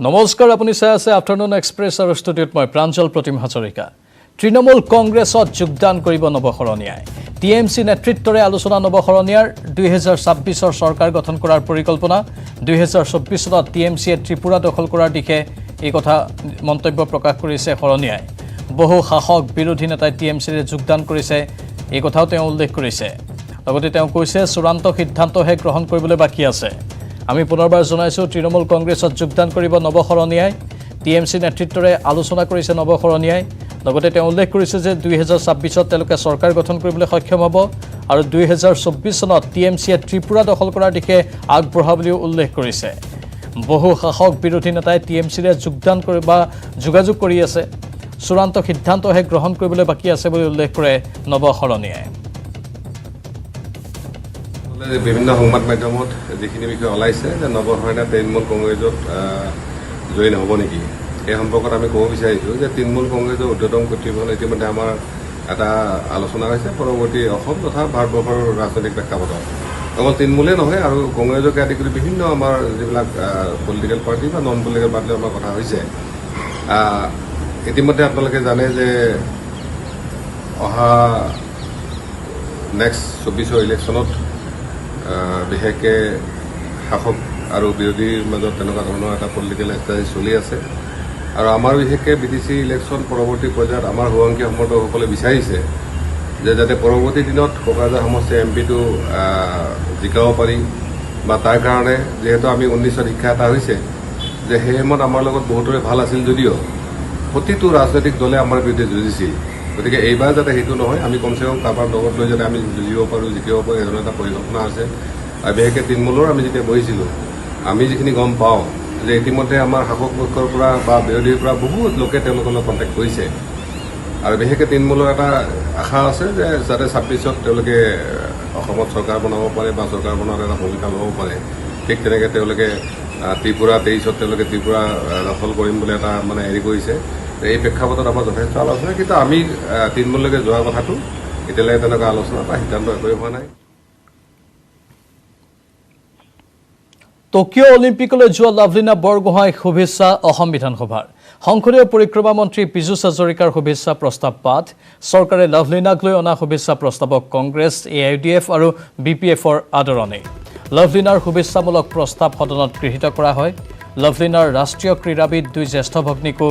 নমস্কাৰ আপুনি চাই আছে আফটাৰনুন এক্সপ্ৰেছ আৰু ষ্টুডিঅ'ত মই প্ৰাঞ্জল প্ৰতিম হাজৰিকা তৃণমূল কংগ্ৰেছত যোগদান কৰিব নৱশৰণীয়াই টিএমচি নেতৃত্বৰে আলোচনা নৱশৰণীয়াৰ 2026 চৰকাৰ গঠন কৰাৰ পৰিকল্পনা 2024 চনত টিএমচিয়ে ত্ৰিপুৰা দখল কৰাৰ দিশে এই কথা মন্তব্য প্ৰকাশ কৰিছে শৰণীয়াই বহু শাসক বিৰোধী নেতাই টিএমচিৰে যোগদান কৰিছে এই কথাও তেওঁ উল্লেখ কৰিছে লগতে তেওঁ কৈছে চূড়ান্ত সিদ্ধান্তহে গ্ৰহণ কৰিবলৈ বাকী আছে আমি পুনৰবাৰ জনাইছো তৃণমূল কংগ্ৰেছত যোগদান কৰিব নৱশৰণীয়াই টিএমচি নেতৃত্বৰে আলোচনা কৰিছে নৱশৰণীয়াই লগতে তেওঁ উল্লেখ কৰিছে যে 2026 তেওঁলোকে চৰকাৰ গঠন কৰিবলৈ সক্ষম হ'ব আৰু 2024 চনত টিএমচিয়ে ত্ৰিপুৰা দখল কৰাৰ দিশে আগবঢ়া বুলি উল্লেখ কৰিছে বহু শাসক বিৰোধী নেতাই টিএমচিৰে যোগদান কৰিবা যোগাযোগ কৰি আছে চূড়ান্ত সিদ্ধান্তহে গ্ৰহণ কৰিবলৈ বাকী আছে বুলি উল্লেখ কৰে নৱশৰণীয়াই বিভিন্ন সংবাদ মাধ্যমত যিখিনি বিষয় ওলাইছে যে নৱশৰণীয়া তৃণমূল কংগ্ৰেছত জইন হ'ব নেকি এই সম্পৰ্কত আমি ক'ব বিচাৰিছোঁ যে তৃণমূল কংগ্ৰেছৰ উদ্যতম কৰ্তৃপক্ষৰ ইতিমধ্যে আমাৰ এটা আলোচনা হৈছে পৰৱৰ্তী অসম তথা ভাৰতবৰ্ষৰ ৰাজনৈতিক প্ৰেক্ষাপটত অকল তৃণমূলেই নহয় আৰু কংগ্ৰেছকে আদি কৰি বিভিন্ন আমাৰ যিবিলাক পলিটিকেল পাৰ্টি বা নন পলিটিকেল পাৰ্টিৰ আমাৰ কথা হৈছে ইতিমধ্যে আপোনালোকে জানে যে অহা নেক্সট 24 ইলেকশ্যনত বিশেষকৈ শাসক আৰু বিৰোধীৰ মাজত তেনেকুৱা ধৰণৰ এটা পলিটিকেল ষ্ট্ৰেটেজি চলি আছে আৰু আমাৰ বিশেষকৈ BTC ইলেকশ্যন পৰৱৰ্তী পৰ্যায়ত আমাৰ সোৱংকী সমৰ্থকসকলে বিচাৰিছে যে যাতে পৰৱৰ্তী দিনত কোকৰাঝাৰ সমষ্টিৰ এমপিটো জিকাব পাৰি বা তাৰ কাৰণে যিহেতু আমি 19ত শিক্ষা এটা হৈছে যে সেই সময়ত আমাৰ লগত বহুতৰে ভাল আছিল যদিও প্ৰতিটো ৰাজনৈতিক দলে আমাৰ বিৰুদ্ধে যুঁজিছিল গতিকে এইবাৰ যাতে সেইটো নহয় আমি কমচে কম কাৰোবাৰ লগত লৈ যাতে আমি যুঁজিব পাৰোঁ জিকিব পাৰোঁ এজনৰ এটা পৰিকল্পনা আছে আৰু বিশেষকৈ তৃণমূলৰ আমি যেতিয়া বহিছিলোঁ আমি যিখিনি গম পাওঁ যে ইতিমধ্যে আমাৰ শাসক পক্ষৰ পৰা বা বিৰোধীৰ পৰা বহুত লোকে তেওঁলোকৰ লগত কণ্টেক্ট কৰিছে আৰু বিশেষকৈ তৃণমূলৰ এটা আশা আছে যে যাতে 26ত তেওঁলোকে অসমত চৰকাৰ বনাব পাৰে বা চৰকাৰ বনোৱাত এটা ভূমিকা ল'ব পাৰে ঠিক তেনেকৈ তেওঁলোকে ত্ৰিপুৰা 23ত তেওঁলোকে ত্ৰিপুৰা দখল কৰিম বুলি এটা মানে হেৰি কৰিছে এই প্ৰেক্ষাপটত আমাৰ যথেষ্ট আলোচনা কিন্তু আমি তৃণমূললৈকে যোৱাৰ কথাটো এতিয়ালৈকে তেনেকুৱা আলোচনা বা সিদ্ধান্ত একোৱে হোৱা নাই টকিঅ' অলিম্পিকলৈ যোৱা লাভলীনা বৰগোহাঁইক শুভেচ্ছা অসম বিধানসভাৰ সংসদীয় পৰিক্ৰমা মন্ত্ৰী পীযুষ হাজৰিকাৰ শুভেচ্ছা প্ৰস্তাৱ পাঠ চৰকাৰে লাভলীনাক লৈ অনা শুভেচ্ছা প্ৰস্তাৱক কংগ্ৰেছ AIUDF আৰু BPFৰ আদৰণি লাভলীনাৰ শুভেচ্ছামূলক প্ৰস্তাৱ সদনত গৃহীত কৰা হয় লাভলীনাৰ ৰাষ্ট্ৰীয় ক্ৰীড়াবিদ দুই জ্যেষ্ঠ ভগ্নীকো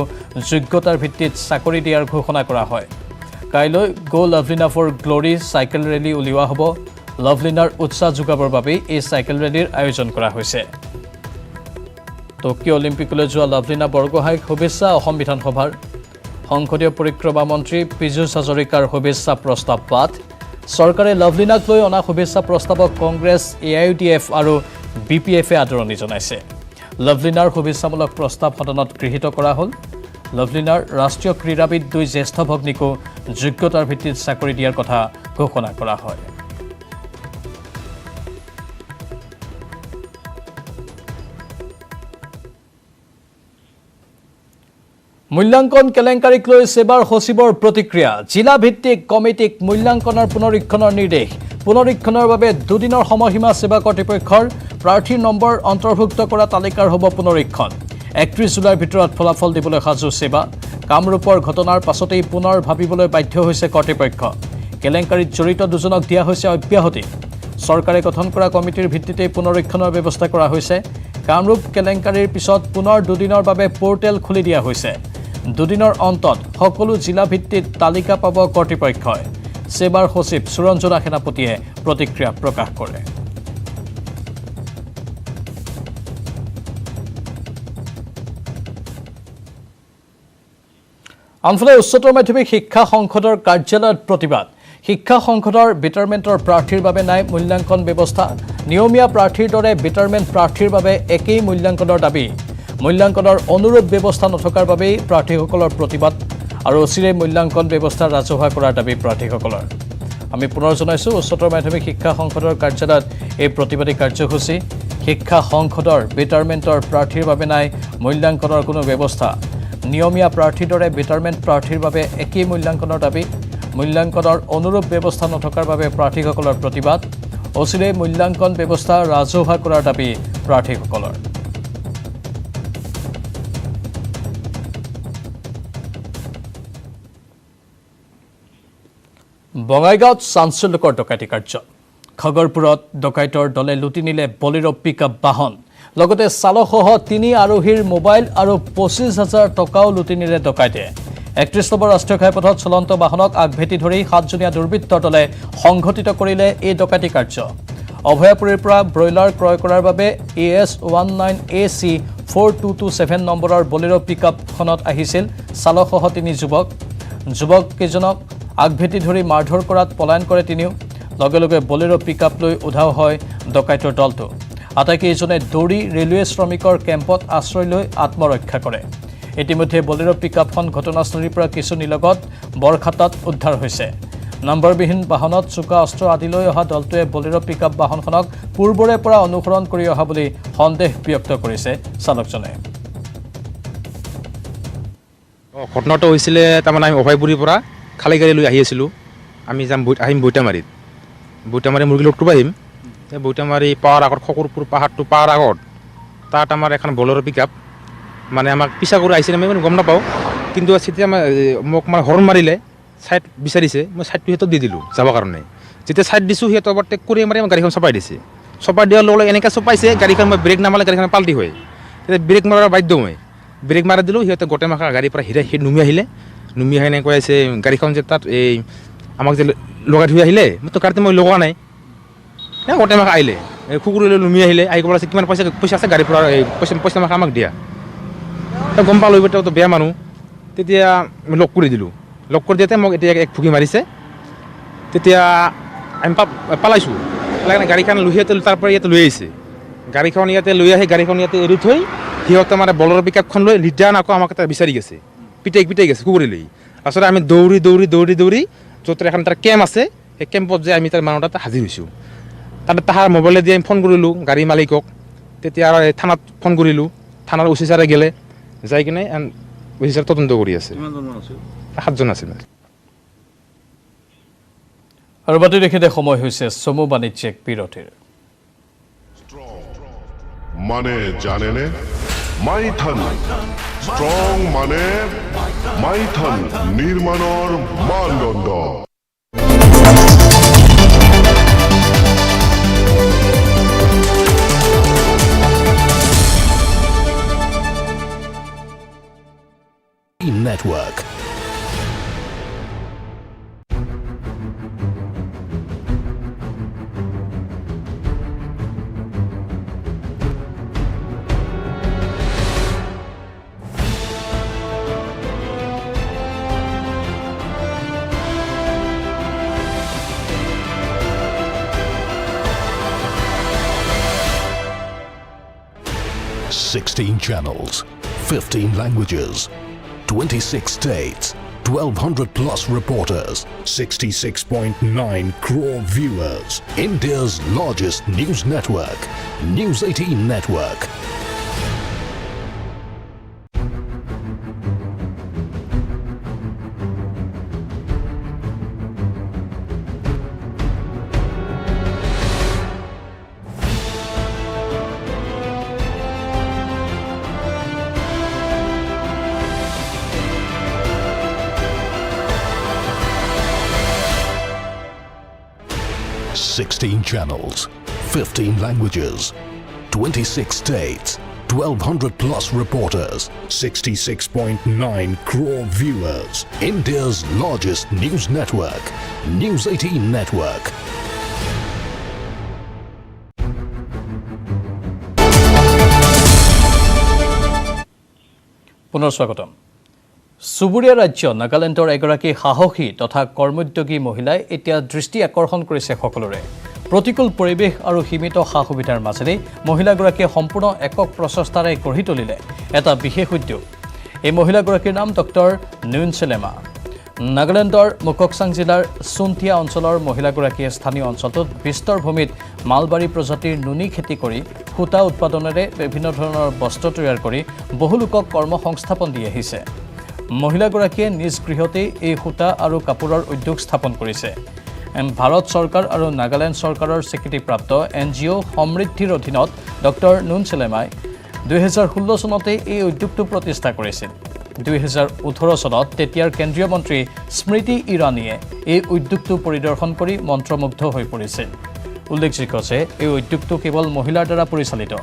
যোগ্যতাৰ ভিত্তিত চাকৰি দিয়াৰ ঘোষণা কৰা হয় কাইলৈ গো লাভলীনা ফৰ গ্লৰি চাইকেল ৰেলী উলিওৱা হ'ব লাভলীনাৰ উৎসাহ যোগাবৰ বাবে এই চাইকেল ৰেলীৰ আয়োজন কৰা হৈছে টকিঅ' অলিম্পিকলৈ যোৱা লাভলীনা বৰগোহাঁইক শুভেচ্ছা অসম বিধানসভাৰ সংসদীয় পৰিক্ৰমা মন্ত্ৰী পীযুষ হাজৰিকাৰ শুভেচ্ছা প্ৰস্তাৱ পাঠ চৰকাৰে লাভলীনাক লৈ অনা শুভেচ্ছা প্ৰস্তাৱক কংগ্ৰেছ AIUDF আৰু BPFে আদৰণি জনাইছে লাভলীনাৰ শুভেচ্ছামূলক প্ৰস্তাৱ সদনত গৃহীত কৰা হ'ল লাভলীনাৰ ৰাষ্ট্ৰীয় ক্ৰীড়াবিদ দুই জ্যেষ্ঠ ভগ্নীকো যোগ্যতাৰ ভিত্তিত চাকৰি দিয়াৰ কথা ঘোষণা কৰা হয় মূল্যাংকন কেলেংকাৰীক লৈ সেৱাৰ সচিবৰ প্ৰতিক্ৰিয়া জিলা ভিত্তিক কমিটিক মূল্যাংকনৰ পুনৰীক্ষণৰ নিৰ্দেশ পুনৰীক্ষণৰ বাবে দুদিনৰ সময়সীমা সেৱা কৰ্তৃপক্ষৰ প্ৰাৰ্থীৰ নম্বৰ অন্তৰ্ভুক্ত কৰা তালিকাৰ হ'ব পুনৰীক্ষণ 31 জুলাইৰ ভিতৰত ফলাফল দিবলৈ সাজু সেৱা কামৰূপৰ ঘটনাৰ পাছতেই পুনৰ ভাবিবলৈ বাধ্য হৈছে কৰ্তৃপক্ষ কেলেংকাৰীত জড়িত দুজনক দিয়া হৈছে অব্যাহতি চৰকাৰে গঠন কৰা কমিটিৰ ভিত্তিতে পুনৰীক্ষণৰ ব্যৱস্থা কৰা হৈছে কামৰূপ কেলেংকাৰীৰ পিছত পুনৰ দুদিনৰ বাবে পৰ্টেল খুলি দিয়া হৈছে দুদিনৰ অন্তত সকলো জিলা ভিত্তিত তালিকা পাব কৰ্তৃপক্ষই সেৱাৰ সচিব সুৰঞ্জনা সেনাপতিয়ে প্ৰতিক্ৰিয়া প্ৰকাশ কৰে আনফালে উচ্চতৰ মাধ্যমিক শিক্ষা সংসদৰ কাৰ্যালয়ত প্ৰতিবাদ শিক্ষা সংসদৰ বিটাৰমেণ্টৰ প্ৰাৰ্থীৰ বাবে নাই মূল্যাংকন ব্যৱস্থা নিয়মীয়া প্ৰাৰ্থীৰ দৰে বিটাৰমেণ্ট প্ৰাৰ্থীৰ বাবে একেই মূল্যাংকনৰ দাবী মূল্যাংকনৰ অনুৰূপ ব্যৱস্থা নথকাৰ বাবেই প্ৰাৰ্থীসকলৰ প্ৰতিবাদ আৰু অচিৰে মূল্যাংকন ব্যৱস্থা ৰাজহুৱা কৰাৰ দাবী প্ৰাৰ্থীসকলৰ আমি পুনৰ জনাইছো উচ্চতৰ মাধ্যমিক শিক্ষা সংসদৰ কাৰ্যালয়ত এই প্ৰতিবাদী কাৰ্যসূচী শিক্ষা সংসদৰ বিটাৰমেণ্টৰ প্ৰাৰ্থীৰ বাবে নাই মূল্যাংকনৰ কোনো ব্যৱস্থা নিয়মীয়া প্ৰাৰ্থীৰ দৰে বিটাৰমেণ্ট প্ৰাৰ্থীৰ বাবে একেই মূল্যাংকনৰ দাবী মূল্যাংকনৰ অনুৰূপ ব্যৱস্থা নথকাৰ বাবে প্ৰাৰ্থীসকলৰ প্ৰতিবাদ অচিৰে মূল্যাংকন ব্যৱস্থা ৰাজহুৱা কৰাৰ দাবী প্ৰাৰ্থীসকলৰ বঙাইগাঁৱত চাঞ্চল্যকৰ ডকাইতি কাৰ্য খগৰপুৰত ডকাইতৰ দলে লুটি নিলে বলেৰো পিকআপ বাহন লগতে চালকসহ 3 আৰোহীৰ মোবাইল আৰু 25,000 টকাও লুটি নিলে ডকাইতে 31 নম্বৰ ৰাষ্ট্ৰীয় ঘাইপথত চলন্ত বাহনক আগভেটি ধৰি 7জনীয়া দুৰ্বৃত্তৰ দলে সংঘটিত কৰিলে এই ডকাইতি কাৰ্য অভয়াপুৰীৰ পৰা ব্ৰইলাৰ ক্ৰয় কৰাৰ বাবে AS 19AC 4227 নম্বৰৰ বলেৰো পিকআপখনত আহিছিল চালকসহ 3 যুৱক কেইজনক আগভেটি ধৰি মাৰধৰ কৰাত পলায়ন কৰে তিনিও লগে লগে বলেৰো পিকআপ লৈ উধাও হয় ডকাইতৰ দলটো আটাইকেইজনে দৌৰি ৰেলৱে শ্ৰমিকৰ কেম্পত আশ্ৰয় লৈ আত্মৰক্ষা কৰে ইতিমধ্যে বলেৰো পিকআপখন ঘটনাস্থলীৰ পৰা কিছু নিলগত বৰখাতাত উদ্ধাৰ হৈছে নম্বৰবিহীন বাহনত চুকা অস্ত্ৰ আদি লৈ অহা দলটোৱে বলেৰো পিকআপ বাহনখনক পূৰ্বৰে পৰা অনুসৰণ কৰি অহা বুলি সন্দেহ ব্যক্ত কৰিছে চালকজনে ঘটনাটো হৈছিলে তাৰমানে আমি অভয়পুৰীৰ পৰা খালী গাড়ী লৈ আহি আছিলোঁ আমি আহিম বৈতামাৰী মুৰ্গী লোকটো আহিম বৈতামাৰী পাৱাৰ আগত খকুৰপুৰ পাহাৰটো পাৱাৰ আগত তাত আমাৰ এখন বলেৰো পিকআপ মানে আমাক পিছা কৰি আহিছিলে আমি গম নাপাওঁ কিন্তু তেতিয়া মোক মানে হৰ্ণ মাৰিলে ছাইড বিচাৰিছে মই ছাইডটো সিহঁতক দি দিলোঁ যাবৰ কাৰণে যেতিয়া ছাইড দিছোঁ সিহঁতৰ ওভাৰটেক কৰি মাৰি আমাৰ গাড়ীখন চপাই দিছে চপাই দিয়াৰ লগে লগে এনেকৈ চপাইছে গাড়ীখন মই ব্ৰেক নামাৰিলে গাড়ীখন পাল্টি হয় তেতিয়া ব্ৰেক মাৰাৰ বাধ্য মই ব্ৰেক মাৰি দিলোঁ সিহঁতে গোটেই মাখা গাড়ীৰ পৰা নুমি আহিলে এনেকৈ আছে গাড়ীখন যে তাত এই আমাক যে লগাই থৈ আহিলে মোৰতো গাড়ীতে মই লগোৱা নাই গোটেই মাখা আহিলে কুকুৰলৈ নুমি আহিলে আহি ক'ব কিমান পইচা আছে গাড়ীৰ পৰা পইচা মাখা আমাক দিয়া গম পালোঁ এইবাৰতো বেয়া মানুহ তেতিয়া লগ কৰি দিলোঁ লগ কৰি দিয়াতে মোক এতিয়া এক ফুকি মাৰিছে তেতিয়া আমি পালাইছোঁ গাড়ীখন সিহঁতে তাৰ পৰা ইয়াতে লৈ আহিছে গাড়ীখন ইয়াতে লৈ আহি গাড়ীখন ইয়াতে এৰি থৈ সিহঁতে মানে বলেৰো পিকআপখন লৈ ৰিটাৰ্ণ আকৌ আমাক এটা বিচাৰি গৈছে পিটাই গৈছে কুকুৰি লৈ তাৰপিছত আমি দৌৰি য'ত এখন তাৰ কেম্প আছে সেই কেম্পত যে আমি তাৰ মানুহ তাত হাজিৰ হৈছোঁ তাতে তাহাৰ মোবাইলে দি আমি ফোন কৰিলোঁ গাড়ী মালিকক তেতিয়া আৰু থানাত ফোন কৰিলোঁ থানাৰ অফিচাৰে গ'লে যাই কিনে অফিচাৰ তদন্ত কৰি আছে 7জন আছিল আৰু বাতৰি দেখিতে সময় হৈছে চমু বাণিজ্যিক বিৰতিৰ মানে জানেনে মাইথন স্ট্ৰং মানে মাইথন নিৰ্মাণৰ মানদণ্ড Network. Sixteen channels, 15 languages, 26 states, 1,200 plus reporters, 66.9 crore viewers. India's largest news network, News 18 Network. Sixteen channels, 15 languages, 26 states, 1,200 plus reporters, 66.9 crore viewers. India's largest news network, News 18 Network. পুনৰ স্বাগতম চুবুৰীয়া ৰাজ্য নাগালেণ্ডৰ এগৰাকী সাহসী তথা কৰ্মোদ্যোগী মহিলাই এতিয়া দৃষ্টি আকৰ্ষণ কৰিছে সকলোৰে প্ৰতিকূল পৰিৱেশ আৰু সীমিত সা-সুবিধাৰ মাজেৰে মহিলাগৰাকীয়ে সম্পূৰ্ণ একক প্ৰচেষ্টাৰে গঢ়ি তুলিলে এটা বিশেষ উদ্যোগ এই মহিলাগৰাকীৰ নাম ডক্টৰ নুনচেলেমা নাগালেণ্ডৰ মুককচাং জিলাৰ চুন্থিয়া অঞ্চলৰ মহিলাগৰাকীয়ে স্থানীয় অঞ্চলটোত বিস্তৰ ভূমিত মালবাৰী প্ৰজাতিৰ নুনি খেতি কৰি সূতা উৎপাদনেৰে বিভিন্ন ধৰণৰ বস্ত্ৰ তৈয়াৰ কৰি বহু লোকক কৰ্মসংস্থাপন দি আহিছে মহিলাগৰাকীয়ে নিজ গৃহতেই এই সূতা আৰু কাপোৰৰ উদ্যোগ স্থাপন কৰিছে ভাৰত চৰকাৰ আৰু নাগালেণ্ড চৰকাৰৰ স্বীকৃতিপ্ৰাপ্ত NGO সমৃদ্ধিৰ অধীনত ডক্টৰ নুনচেলেমাই 2016 চনতে এই উদ্যোগটো প্ৰতিষ্ঠা কৰিছিল 2018 চনত তেতিয়াৰ কেন্দ্ৰীয় মন্ত্ৰী স্মৃতি ইৰাণীয়ে এই উদ্যোগটো পৰিদৰ্শন কৰি মন্ত্ৰমুগ্ধ হৈ পৰিছিল। উল্লেখযোগ্য যে এই উদ্যোগটো কেৱল মহিলাৰ দ্বাৰা পৰিচালিত।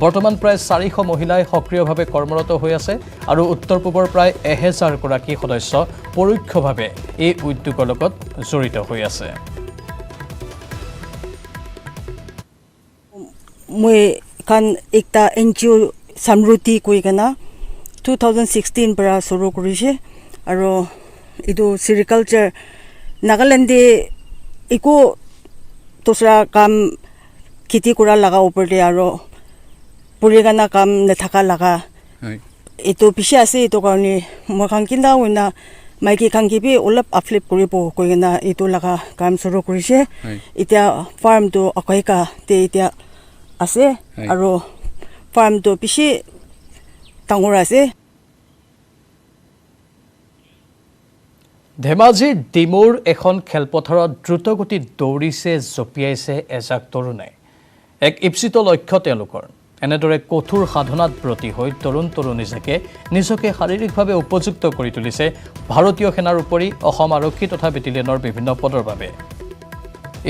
বৰ্তমান প্ৰায় 400 মহিলাই সক্ৰিয়ভাৱে কৰ্মৰত হৈ আছে আৰু উত্তৰ পূবৰ প্ৰায় 1000 গৰাকী সদস্য পৰোক্ষভাৱে এই উদ্যোগৰ লগত জড়িত হৈ আছে। মই kan ekta NGO samruti koi kana 2016 para suru korise aro idu sericulture Nagaland de eko tosra kam khiti kora laga upor de aro purigana kam nathaka laga eto pishe ase eto karone moi kan kinda hoina maiki kangi bi olap upflip koribo koina eto laga kam suru korise etia farm to akaika te etia আছে আৰু ফাৰ্মটো পিছে ডাঙৰ আছে। ধেমাজিৰ ডিমৌৰ এখন খেলপথাৰত দ্ৰুতগতিত দৌৰিছে জঁপিয়াইছে এজাক তৰুণে। এক ইপ্সিত লক্ষ্য তেওঁলোকৰ। এনেদৰে কঠোৰ সাধনাত ব্ৰতী হৈ তৰুণ তৰুণীজাকে নিজকে শাৰীৰিকভাৱে উপযুক্ত কৰি তুলিছে ভাৰতীয় সেনাৰ উপৰি অসম আৰক্ষী তথা বেটেলিয়নৰ বিভিন্ন পদৰ বাবে।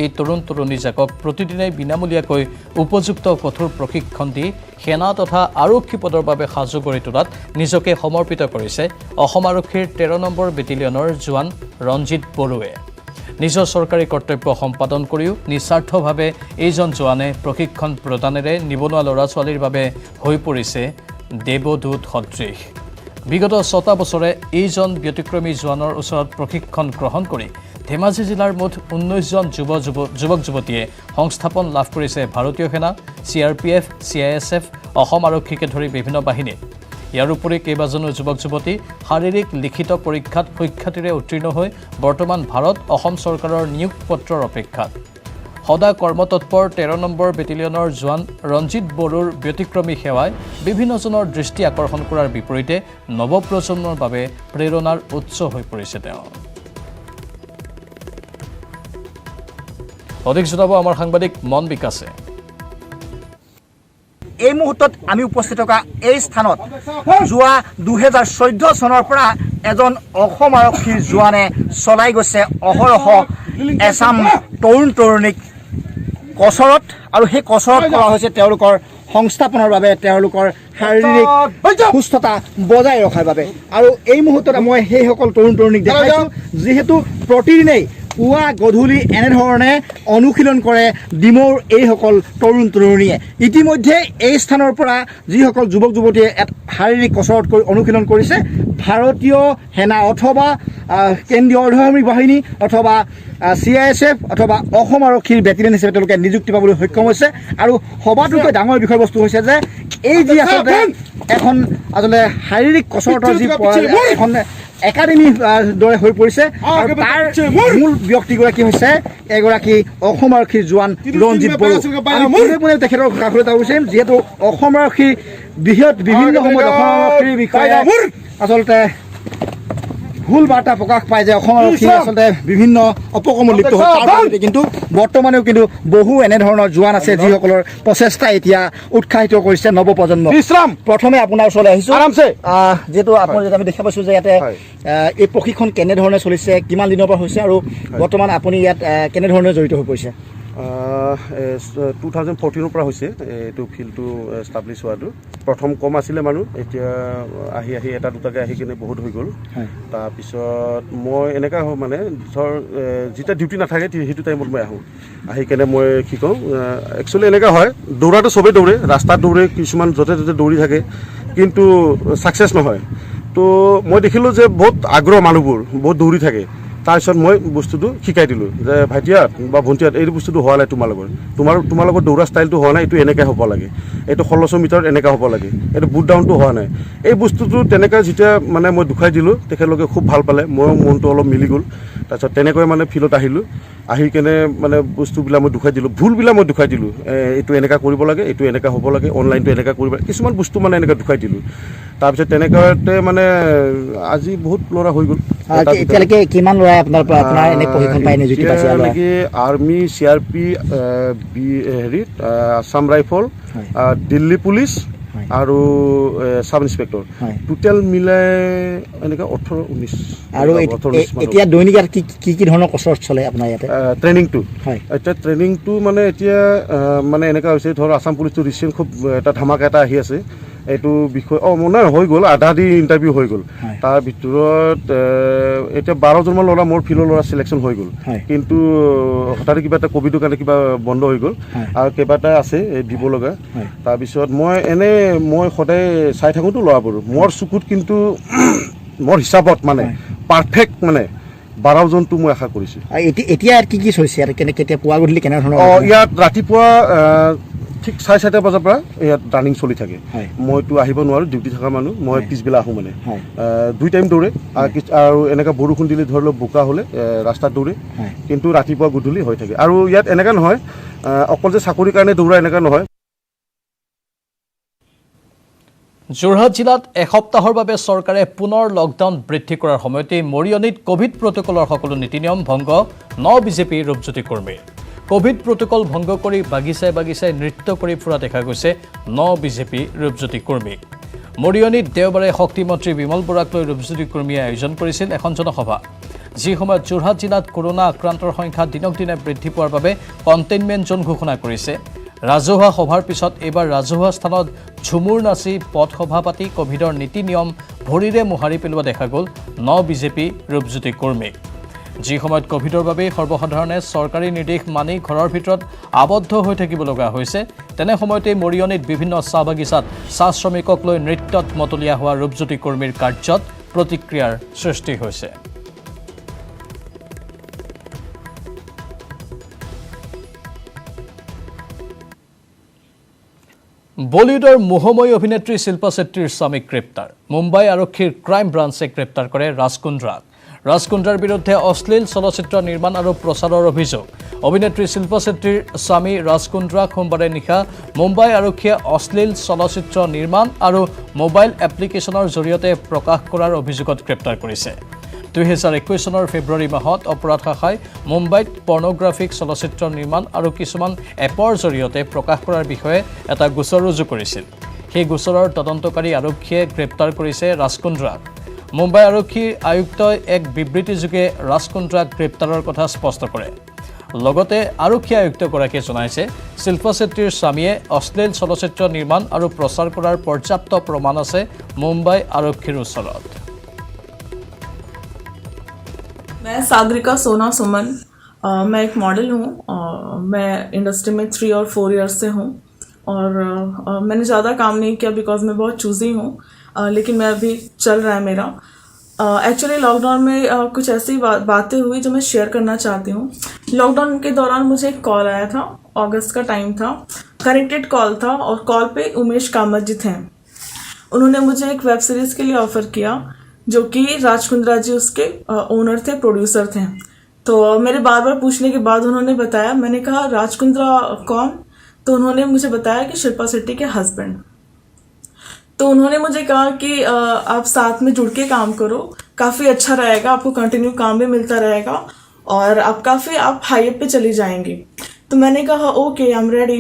এই তৰুণ তৰুণীজাকক প্ৰতিদিনে বিনামূলীয়াকৈ উপযুক্ত কঠোৰ প্ৰশিক্ষণ দি সেনা তথা আৰক্ষী পদৰ বাবে সাজু কৰি তোলাত নিজকে সমৰ্পিত কৰিছে অসম আৰক্ষীৰ 13 নম্বৰ বেটেলিয়নৰ জোৱান ৰঞ্জিত বড়োৱে। নিজৰ চৰকাৰী কৰ্তব্য সম্পাদন কৰিও নিস্বাৰ্থভাৱে এইজন জোৱানে প্ৰশিক্ষণ প্ৰদানেৰে নিবনুৱা ল'ৰা ছোৱালীৰ বাবে হৈ পৰিছে দেৱদূত সদৃশ। বিগত 6টা বছৰে এইজন ব্যতিক্ৰমী জোৱানৰ ওচৰত প্ৰশিক্ষণ গ্ৰহণ কৰি ধেমাজি জিলাৰ মুঠ 19জন যুৱক যুৱতীয়ে সংস্থাপন লাভ কৰিছে ভাৰতীয় সেনা, CRPF, CISF, অসম আৰক্ষীকে ধৰি বিভিন্ন বাহিনীত। ইয়াৰ উপৰি কেইবাজনো যুৱক যুৱতী শাৰীৰিক লিখিত পৰীক্ষাত সুখ্যাতিৰে উত্তীৰ্ণ হৈ বৰ্তমান ভাৰত অসম চৰকাৰৰ নিয়োগ পত্ৰৰ অপেক্ষাত। সদা কৰ্মতৎপৰ 13 নম্বৰ বেটেলিয়নৰ জোৱান ৰঞ্জিত বড়োৰ ব্যতিক্ৰমী সেৱাই বিভিন্নজনৰ দৃষ্টি আকৰ্ষণ কৰাৰ বিপৰীতে নৱপ্ৰজন্মৰ বাবে প্ৰেৰণাৰ উৎস হৈ পৰিছে তেওঁ। অধিক জনাব আমাৰ সাংবাদিক মন বিকাশে। এই মুহূৰ্তত আমি উপস্থিত থকা এই স্থানত যোৱা 2014 চনৰ পৰা এজন অসম আৰক্ষীৰ জোৱানে চলাই গৈছে অহৰহ এছাম তৰুণ তৰুণীক কচৰত আৰু সেই কচৰত কৰা হৈছে তেওঁলোকৰ সংস্থাপনৰ বাবে, তেওঁলোকৰ শাৰীৰিক সুস্থতা বজাই ৰখাৰ বাবে। আৰু এই মুহূৰ্তত মই সেইসকল তৰুণ তৰুণীক দেখাইছোঁ যিহেতু প্ৰতিদিনেই পুৱা গধূলি এনেধৰণে অনুশীলন কৰে ডিমৌৰ এইসকল তৰুণ তৰুণীয়ে। ইতিমধ্যে এই স্থানৰ পৰা যিসকল যুৱক যুৱতীয়ে শাৰীৰিক কচৰত কৰি অনুশীলন কৰিছে ভাৰতীয় সেনা অথবা কেন্দ্ৰীয় অৰ্ধসামৰিক বাহিনী অথবা CISF অথবা অসম আৰক্ষীৰ বেটেলিয়ন হিচাপে তেওঁলোকে নিযুক্তি পাবলৈ সক্ষম হৈছে। আৰু সবাতোকৈ ডাঙৰ বিষয়বস্তু হৈছে যে এই যি আচলতে এখন আচলতে শাৰীৰিক কচৰতৰ যি এখন একাডেমি দৰে হৈ পৰিছে আৰু তাৰ মূল ব্যক্তিগৰাকী হৈছে এগৰাকী অসম আৰক্ষীৰ জোৱান ৰঞ্জিত বড়ো। আমি তেখেতৰ কাষলৈ যাব বিচাৰিম যিহেতু অসম আৰক্ষীৰ বিভিন্ন সময়ত অসম আৰক্ষীৰ বিষয়ে আচলতে ভুল বাৰ্তা প্ৰকাশ পায় যে অসম আৰক্ষী আচলতে বিভিন্ন অপকৰ্মত লিপ্ত হয়, কিন্তু বৰ্তমানেও কিন্তু বহু এনেধৰণৰ জোৱান আছে যিসকলৰ প্ৰচেষ্টা এতিয়া উৎসাহিত কৰিছে নৱপ্ৰজন্ম। প্ৰথমে আপোনাৰ ওচৰলৈ আহিছোঁ যিহেতু আপুনি আমি দেখা পাইছোঁ যে ইয়াতে এই প্ৰশিক্ষণ কেনেধৰণে চলিছে, কিমান দিনৰ পৰা হৈছে আৰু বৰ্তমান আপুনি ইয়াত কেনেধৰণে জড়িত হৈ পৰিছে? 2014 পৰা হৈছে এইটো ফিল্ডটো এষ্টাব্লিছ হোৱাটো। প্ৰথম কম আছিলে মানুহ, এতিয়া আহি এটা দুটাকৈ আহি কিনে বহুত হৈ গ'ল। তাৰপিছত মই এনেকুৱা হওঁ মানে ধৰ যেতিয়া ডিউটি নাথাকে সেইটো টাইমত মই আহোঁ, আহি কেনে মই কি কওঁ একচুৱেলি এনেকুৱা হয় দৌৰাটো চবেই দৌৰে, ৰাস্তাত দৌৰে, কিছুমান য'তে ত'তে দৌৰি থাকে কিন্তু ছাকচেছ নহয়। তো মই দেখিলোঁ যে বহুত আগ্ৰহ মানুহবোৰ বহুত দৌৰি থাকে। তাৰপিছত মই বস্তুটো শিকাই দিলোঁ যে ভাইটিয়াত বা ভণ্টিয়াত এই বস্তুটো হোৱা নাই তোমালোকৰ দৌৰা ষ্টাইলটো হোৱা নাই, এইটো এনেকৈ হ'ব লাগে, এইটো 1600 মিটাৰত এনেকৈ হ'ব লাগে, এইটো বুট ডাউনটো হোৱা নাই। এই বস্তুটো তেনেকৈ যেতিয়া মানে মই দেখুৱাই দিলোঁ তেখেতলোকে খুব ভাল পালে, মোৰ মনটো অলপ মিলি গ'ল। তাৰপিছত তেনেকৈ মানে ফিল্ডত আহিলোঁ, আহি কেনে মানে বস্তুবিলাক মই দেখুৱাই দিলোঁ, ভুলবিলাক মই দেখুৱাই দিলোঁ, এইটো এনেকুৱা কৰিব লাগে, এইটো এনেকুৱা হ'ব লাগে, অনলাইনটো এনেকুৱা কৰিব লাগে, কিছুমান বস্তু মানে এনেকৈ দেখুৱাই দিলোঁ। তাৰপিছত তেনেকুৱাতে মানে আজি বহুত ল'ৰা হৈ গ'ল। এতিয়ালৈকে কিমান ল'ৰাই আপোনাৰ এনে প্ৰশিক্ষণ পাই নিযুক্তি পাইছে? আৰ্মি, CRP, হেৰিত আছাম ৰাইফল, দিল্লী পুলিচ আৰু সাব ইন্সপেক্টৰ টোটেল মিলাই এনেকৈ 18-19 আৰু এতিয়া দৈনিক কি কি ধৰণৰ কচৰৎ চলে আপোনাৰ ইয়াতে ট্ৰেইনিংটো এতিয়া ট্ৰেইনিংটো মানে এতিয়া মানে এনেকুৱা হৈছে ধৰ আসাম পুলিচটো ৰিচেণ্ট খুব এটা ধামাকা এটা আহি আছে এইটো বিষয় মানে হৈ গ'ল আধা দি ইণ্টাৰভিউ হৈ গ'ল তাৰ ভিতৰত এতিয়া 12জনমান ল'ৰা মোৰ ফিল্ডৰ ল'ৰা চিলেকশ্যন হৈ গ'ল কিন্তু হঠাতে কিবা এটা ক'ভিডৰ কাৰণে কিবা বন্ধ হৈ গ'ল আৰু কেইবাটা আছে দিব লগা তাৰপিছত মই সদায় চাই থাকোঁতো ল'ৰাবোৰ মোৰ চকুত কিন্তু মোৰ হিচাপত মানে পাৰফেক্ট মানে 12জনটো মই আশা কৰিছোঁ এতিয়া কি কি চলিছে আৰু কেতিয়া পুৱা গধূলি কেনেধৰণৰ ইয়াত ৰাতিপুৱা ঠিক 4:30 বজাৰ পৰা ইয়াত ৰানিং চলি থাকে মইতো আহিব নোৱাৰোঁ ডিউটি থকা মানুহ মই পিছবেলা আহোঁ মানে 2 টাইম দৌৰে আৰু এনেকৈ বৰষুণ দিলে ধৰি লওক বোকা হ'লে ৰাস্তাত দৌৰে কিন্তু ৰাতিপুৱা গধূলি হৈ থাকে আৰু ইয়াত এনেকুৱা নহয় অকল যে চাকৰিৰ কাৰণে দৌৰা এনেকুৱা নহয় যোৰহাট জিলাত এসপ্তাহৰ বাবে চৰকাৰে পুনৰ লকডাউন বৃদ্ধি কৰাৰ সময়তে মৰিয়নিত কোভিড প্ৰটকলৰ সকলো নীতি নিয়ম ভংগ 9 বিজেপি ৰূপজ্যোতি কৰ্মীৰ কোভিড প্ৰটকল ভংগ কৰি বাগিচাই বাগিচাই নৃত্য কৰি ফুৰা দেখা গৈছে 9 বিজেপি ৰূপজ্যোতি কৰ্মী মৰিয়নিত দেওবাৰে শক্তিমন্ত্ৰী বিমল বৰাক লৈ ৰূপজ্যোতি কৰ্মীয়ে আয়োজন কৰিছিল এখন জনসভা যি সময়ত যোৰহাট জিলাত কৰোনা আক্ৰান্তৰ সংখ্যা দিনক দিনে বৃদ্ধি পোৱাৰ বাবে কণ্টেইনমেণ্ট জোন ঘোষণা কৰিছে ৰাজহুৱা সভাৰ পিছত এইবাৰ ৰাজহুৱা স্থানত ঝুমুৰ নাচি পথসভা পাতি কোভিডৰ নীতি নিয়ম ভৰিৰে মোহাৰি পেলোৱা দেখা গ'ল 9 বিজেপি ৰূপজ্যোতি কৰ্মীক যি সময়ত কোভিডৰ বাবে সৰ্বসাধাৰণে চৰকাৰী নিৰ্দেশ মানি ঘৰৰ ভিতৰত আবদ্ধ হৈ থাকিব লগা হৈছে তেনে সময়তে মৰিয়নিত বিভিন্ন চাহ বাগিচাত চাহ শ্ৰমিকক লৈ নৃত্যত মতলীয়া হোৱা ৰূপজ্যোতি কৰ্মীৰ কাৰ্যত প্ৰতিক্ৰিয়াৰ সৃষ্টি হৈছে বলিউডৰ মোহময়ী অভিনেত্ৰী শিল্পা শেট্টীৰ স্বামীক গ্ৰেপ্তাৰ মুম্বাই আৰক্ষীৰ ক্ৰাইম ব্ৰাঞ্চে গ্ৰেপ্তাৰ কৰে ৰাজকুন্দ্ৰাৰ বিৰুদ্ধে অশ্লীল চলচ্চিত্ৰ নিৰ্মাণ আৰু প্ৰচাৰৰ অভিযোগ অভিনেত্ৰী শিল্পা শেট্টীৰ স্বামী ৰাজকুন্দ্ৰাক সোমবাৰে নিশা মুম্বাই আৰক্ষীয়ে অশ্লীল চলচ্চিত্ৰ নিৰ্মাণ আৰু মোবাইল এপ্লিকেশ্যনৰ জৰিয়তে প্ৰকাশ কৰাৰ অভিযোগত গ্ৰেপ্তাৰ কৰিছে 2021 চনৰ ফেব্ৰুৱাৰী মাহত অপৰাধ শাখাই মুম্বাইত পৰ্নোগ্ৰাফিক চলচ্চিত্ৰ নিৰ্মাণ আৰু কিছুমান এপৰ জৰিয়তে প্ৰকাশ কৰাৰ বিষয়ে এটা গোচৰ ৰুজু কৰিছিল সেই গোচৰৰ তদন্তকাৰী আৰক্ষীয়ে গ্ৰেপ্তাৰ কৰিছে ৰাজকুন্দ্ৰাক মুম্বাই আৰক্ষীৰ আয়ুক্তই এক বিবৃতিযোগে ৰাজকুন্দ্ৰাক গ্ৰেপ্তাৰৰ কথা স্পষ্ট কৰে লগতে আৰক্ষী আয়ুক্তগৰাকীয়ে জনাইছে শিল্পা শেট্টীৰ স্বামীয়ে অশ্লীল চলচ্চিত্ৰ নিৰ্মাণ আৰু প্ৰচাৰ কৰাৰ পৰ্যাপ্ত প্ৰমাণ আছে মুম্বাই আৰক্ষীৰ ওচৰত मैं सागरिका सोना सुमन मैं एक मॉडल हूँ मैं इंडस्ट्री में 3 और 4 ईयर्स से हूँ और मैंने ज़्यादा काम नहीं किया बिकॉज मैं बहुत चूज़ी हूँ लेकिन मैं अभी चल रहा है मेरा एक्चुअली लॉकडाउन में कुछ ऐसी बातें हुई जो मैं शेयर करना चाहती हूँ लॉकडाउन के दौरान मुझे एक कॉल आया था अगस्त का टाइम था कनेक्टेड कॉल था और कॉल पे उमेश कामत जी थे उन्होंने मुझे एक वेब सीरीज़ के लिए ऑफ़र किया जो कि राजकुंद्रा जी उसके ओनर थे प्रोड्यूसर थे तो मेरे बार बार पूछने के बाद उन्होंने बताया मैंने कहा राजकुंद्रा कौन तो उन्होंने मुझे बताया कि शिल्पा शेट्टी के हस्बैंड तो उन्होंने मुझे कहा कि आप साथ में जुड़ के काम करो काफ़ी अच्छा रहेगा आपको कंटिन्यू काम भी मिलता रहेगा और आप हाईअप पे चली जाएंगी तो मैंने कहा ओके आई एम रेडी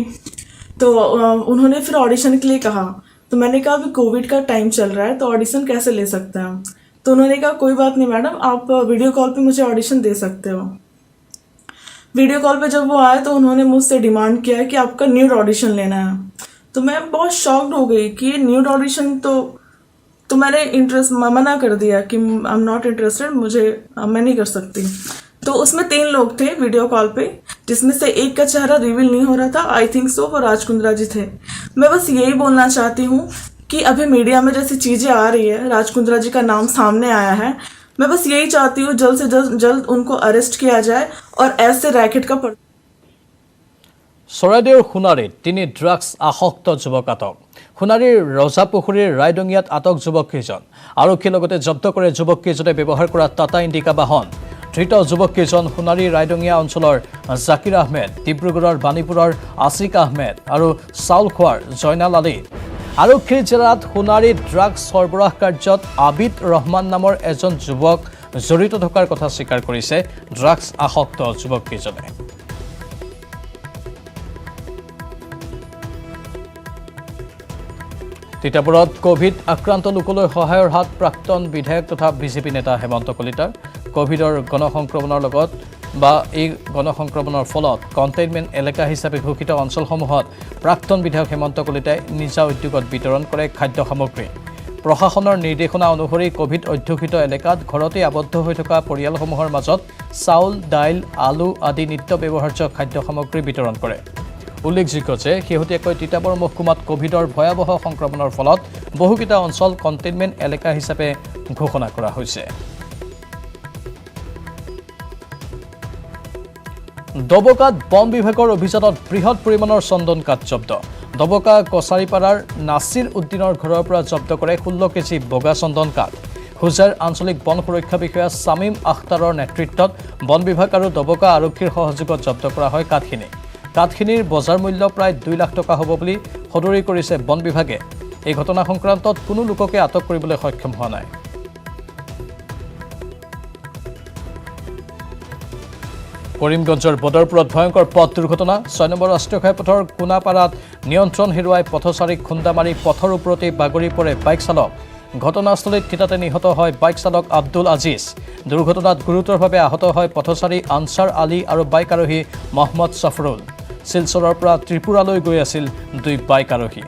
तो उन्होंने फिर ऑडिशन के लिए कहा तो मैंने कहा अभी कोविड का टाइम चल रहा है तो ऑडिशन कैसे ले सकते हैं तो उन्होंने कहा कोई बात नहीं मैडम आप वीडियो कॉल पे मुझे ऑडिशन दे सकते हो वीडियो कॉल पे जब वो आए तो उन्होंने मुझसे डिमांड किया कि आपका न्यूड ऑडिशन लेना है तो मैं बहुत शॉक्ड हो गई कि ये न्यूड ऑडिशन तो मैंने इंटरेस्ट मना कर दिया कि आई एम नॉट इंटरेस्टेड मैं नहीं कर सकती तो उसमें 3 लोग थे वीडियो कॉल पे जिसमें से एक का चेहरा रिवील नहीं हो रहा था आई थिंक सो वो राजकुंद्रा जी थे मैं बस यही बोलना चाहती हूँ कि अभी मीडिया में जैसी चीज़ें आ रही है राजकुंद्रा जी का नाम सामने आया है मैं बस यही चाहती हूँ जल्द से जल्द उनको अरेस्ट किया जाए और ऐसे रैकेट का চৰাইদেউৰ সোণাৰীত 3 ড্ৰাগছ আসক্ত যুৱক আটক সোণাৰীৰ ৰজাপুখুৰীৰ ৰাইডঙিয়াত আটক যুৱককেইজন আৰক্ষীয়ে লগতে জব্দ কৰে যুৱককেইজনে ব্যৱহাৰ কৰা টাটা ইণ্ডিকা বাহন ধৃত যুৱককেইজন সোণাৰী ৰাইডঙিয়া অঞ্চলৰ জাকিৰ আহমেদ ডিব্ৰুগড়ৰ বাণীপুৰৰ আছিক আহমেদ আৰু চাউলখোৱাৰ জয়নাল আলী আৰক্ষীৰ জেৰাত সোণাৰীত ড্ৰাগছ সৰবৰাহ কাৰ্যত আবিদ ৰহমান নামৰ এজন যুৱক জড়িত থকাৰ কথা স্বীকাৰ কৰিছে ড্ৰাগছ আসক্ত যুৱককেইজনে তিতাবৰত কোভিড আক্ৰান্ত লোকলৈ সহায়ৰ হাত প্ৰাক্তন বিধায়ক তথা বিজেপি নেতা হেমন্ত কলিতাৰ কোভিডৰ গণসংক্ৰমণৰ লগত বা এই গণসংক্ৰমণৰ ফলত কণ্টেইনমেণ্ট এলেকা হিচাপে ঘোষিত অঞ্চলসমূহত প্ৰাক্তন বিধায়ক হেমন্ত কলিতাই নিজা উদ্যোগত বিতৰণ কৰে খাদ্য সামগ্ৰী প্ৰশাসনৰ নিৰ্দেশনা অনুসৰি কোভিড অধ্যুষিত এলেকাত ঘৰতে আবদ্ধ হৈ থকা পৰিয়ালসমূহৰ মাজত চাউল দাইল আলু আদি নিত্য ব্যৱহাৰ্য খাদ্য সামগ্ৰী বিতৰণ কৰে উল্লেখযোগ্য যে শেহতীয়াকৈ তিতাবৰ মহকুমাত কোভিডৰ ভয়াৱহ সংক্ৰমণৰ ফলত বহুকেইটা অঞ্চল কণ্টেইনমেণ্ট এলেকা হিচাপে ঘোষণা কৰা হৈছে দবকাত বন বিভাগৰ অভিযানত বৃহৎ পৰিমাণৰ চন্দন কাঠ জব্দ দবকা কছাৰীপাৰাৰ নাছিৰ উদ্দিনৰ ঘৰৰ পৰা জব্দ কৰে 16 কেজি বগা চন্দন কাঠ হুজাৰ আঞ্চলিক বন সুৰক্ষা বিষয়া সামিম আখতাৰৰ নেতৃত্বত বন বিভাগ আৰু দবকা আৰক্ষীৰ সহযোগত জব্দ কৰা হয় কাঠখিনিৰ বজাৰ মূল্য প্ৰায় 2 লাখ টকা হ'ব বুলি সদৰি কৰিছে বন বিভাগে এই ঘটনা সংক্ৰান্তত কোনো লোককে আটক কৰিবলৈ সক্ষম হোৱা নাই কৰিমগঞ্জৰ বদৰপুৰত ভয়ংকৰ পথ দুৰ্ঘটনা 6 নম্বৰ ৰাষ্ট্ৰীয় ঘাইপথৰ কোনাপাৰাত নিয়ন্ত্ৰণ হেৰুৱাই পথচাৰীক খুন্দা মাৰি পথৰ ওপৰতে বাগৰি পৰে বাইক চালক ঘটনাস্থলীত থিতাতে নিহত হয় বাইক চালক আব্দুল আজিজ দুৰ্ঘটনাত গুৰুতৰভাৱে আহত হয় পথচাৰী আনসাৰ আলী আৰু বাইক আৰোহী মহম্মদ সফৰুল শিলচৰৰ পৰা ত্ৰিপুৰালৈ গৈ আছিল দুই বাইক আৰোহী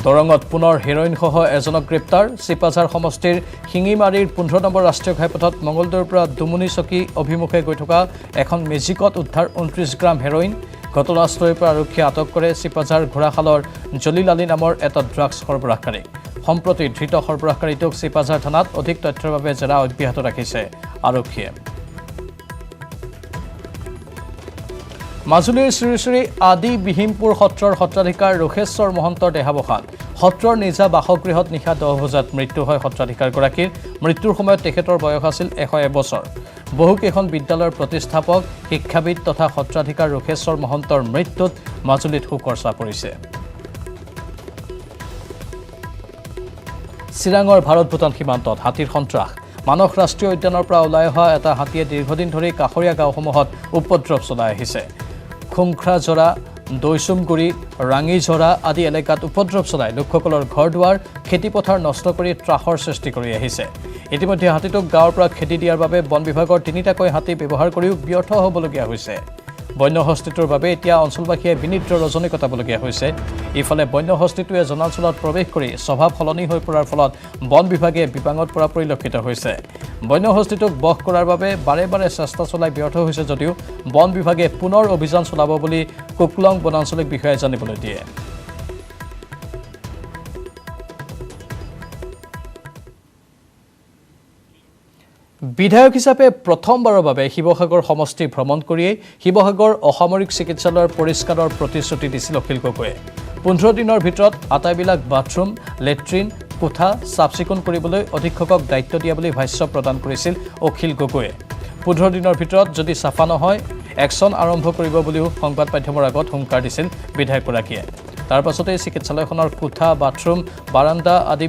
দৰঙত পুনৰ হেৰইনসহ এজনক গ্ৰেপ্তাৰ চিপাঝাৰ সমষ্টিৰ শিঙিমাৰীৰ 15 নম্বৰ ৰাষ্ট্ৰীয় ঘাইপথত মঙ্গলদৈৰ পৰা দুমুনি চকী অভিমুখে গৈ থকা এখন মেজিকত উদ্ধাৰ 29 গ্ৰাম হেৰইন ঘটনাস্থলীৰ পৰা আৰক্ষীয়ে আটক কৰে চিপাঝাৰ ঘোঁৰাশালৰ জলিল আলী নামৰ এটা ড্ৰাগছ সৰবৰাহকাৰী সম্প্ৰতি ধৃত সৰবৰাহকাৰীটোক চিপাঝাৰ থানাত অধিক তথ্যৰ বাবে জেৰা অব্যাহত ৰাখিছে আৰক্ষীয়ে মাজুলীৰ শ্ৰী আদি বিহিমপুৰ সত্ৰৰ সত্ৰাধিকাৰ ৰোষেশ্বৰ মহন্তৰ দেহাৱসান সত্ৰৰ নিজা বাসগৃহত নিশা 10 বজাত মৃত্যু হয় সত্ৰাধিকাৰগৰাকীৰ মৃত্যুৰ সময়ত তেখেতৰ বয়স আছিল 101 বছৰ বহুকেইখন বিদ্যালয়ৰ প্ৰতিষ্ঠাপক শিক্ষাবিদ তথা সত্ৰাধিকাৰ ৰোষেশ্বৰ মহন্তৰ মৃত্যুত মাজুলীত শোকৰ ছাঁ পৰিছে চিৰাঙৰ ভাৰত ভূটান সীমান্তত হাতীৰ সন্ত্ৰাস মানস ৰাষ্ট্ৰীয় উদ্যানৰ পৰা ওলাই অহা এটা হাতীয়ে দীৰ্ঘদিন ধৰি কাষৰীয়া গাঁওসমূহত উপদ্ৰৱ চলাই আহিছে খুংখ্ৰাজৰা দৈচুমগুৰি ৰাঙিঝৰা আদি এলেকাত উপদ্ৰৱ চলাই লোকসকলৰ ঘৰ-দুৱাৰ খেতিপথাৰ নষ্ট কৰি ত্ৰাসৰ সৃষ্টি কৰি আহিছে ইতিমধ্যে হাতীটোক গাঁৱৰ পৰা খেদি দিয়াৰ বাবে বন বিভাগৰ 3টাকৈ হাতী ব্যৱহাৰ কৰিও ব্যৰ্থ হ'বলগীয়া হৈছে বন্যহস্তীটোৰ বাবে এতিয়া অঞ্চলবাসীয়ে বিনিদ্ৰ ৰজনী কটাবলগীয়া হৈছে ইফালে বন্যহস্তীটোৱে জনাঞ্চলত প্ৰৱেশ কৰি স্বভাৱ সলনি হৈ পৰাৰ ফলত বন বিভাগে বিপাঙত পৰা পৰিলক্ষিত হৈছে বন্যহস্তীটোক বশ কৰাৰ বাবে বাৰে বাৰে চেষ্টা চলাই ব্যৰ্থ হৈছে যদিও বন বিভাগে পুনৰ অভিযান চলাব বুলি কুকলং বনাঞ্চলিক বিষয়াই জানিবলৈ দিয়ে বিধায়ক হিচাপে প্ৰথমবাৰৰ বাবে শিৱসাগৰ সমষ্টি ভ্ৰমণ কৰিয়েই শিৱসাগৰ অসামৰিক চিকিৎসালয়ৰ পৰিষ্কাৰৰ প্ৰতিশ্ৰুতি দিছিল অখিল গগৈয়ে 15 দিনৰ ভিতৰত আটাইবিলাক বাথৰুম লেট্ৰিন কোঠা চাফচিকুণ কৰিবলৈ অধীক্ষকক দায়িত্ব দিয়া বুলি ভাষ্য প্ৰদান কৰিছিল অখিল গগৈয়ে 15 দিনৰ ভিতৰত যদি চাফা নহয় একশ্যন আৰম্ভ কৰিব বুলিও সংবাদ মাধ্যমৰ আগত হুংকাৰ দিছিল বিধায়কগৰাকীয়ে তাৰ পাছতে চিকিৎসালয়খনৰ কোঠা বাথৰুম বাৰান্দা আদি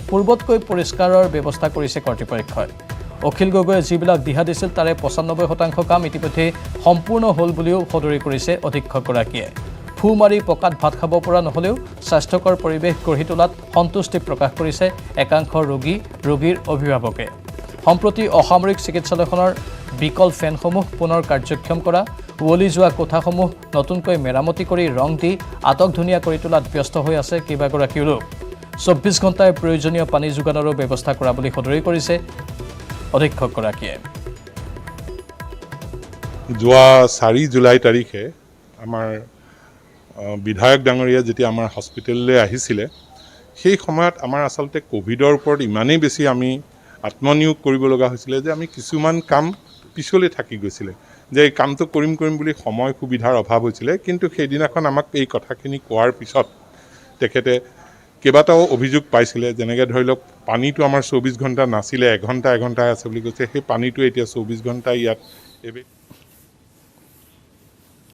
পূৰ্বতকৈ পৰিষ্কাৰৰ ব্যৱস্থা কৰিছে কৰ্তৃপক্ষই অখিল গগৈয়ে যিবিলাক দিহা দিছিল তাৰে 95% কাম ইতিমধ্যে সম্পূৰ্ণ হ'ল বুলিও সদৰি কৰিছে অধীক্ষকগৰাকীয়ে ফু মাৰি পকাত ভাত খাব পৰা নহলেও স্বাস্থ্যকৰ পৰিৱেশ গঢ়ি তোলাত সন্তুষ্টি প্ৰকাশ কৰিছে একাংশ ৰোগীৰ অভিভাৱকে সম্প্ৰতি অসামৰিক চিকিৎসালয়খনৰ বিকল ফেনসমূহ পুনৰ কাৰ্যক্ষম কৰা উৱলি যোৱা কোঠাসমূহ নতুনকৈ মেৰামতি কৰি ৰং দি আটক ধুনীয়া কৰি তোলাত ব্যস্ত হৈ আছে কেইবাগৰাকীও লোক 24 ঘণ্টাৰ প্ৰয়োজনীয় পানী যোগানৰো ব্যৱস্থা কৰা বুলি সদৰি কৰিছে অধীক্ষকগৰাকীয়ে যোৱা 4 জুলাই তাৰিখে আমাৰ বিধায়ক ডাঙৰীয়া যেতিয়া আমাৰ হস্পিটেললৈ আহিছিলে সেই সময়ত আমাৰ আচলতে কোভিডৰ ওপৰত ইমানেই বেছি আমি আত্মনিয়োগ কৰিব লগা হৈছিলে যে আমি কিছুমান কাম পিছলৈ থাকি গৈছিলে যে এই কামটো কৰিম বুলি সময় সুবিধাৰ অভাৱ হৈছিলে কিন্তু সেইদিনাখন আমাক এই কথাখিনি কোৱাৰ পিছত তেখেতে কেইবাটাও অভিযোগ পাইছিলে যেনেকৈ ধৰি লওক পানীটো আমাৰ 24 ঘণ্টা নাছিলে 1 ঘণ্টা আছে বুলি কৈছে সেই পানীটো এতিয়া 24 ঘণ্টা ইয়াত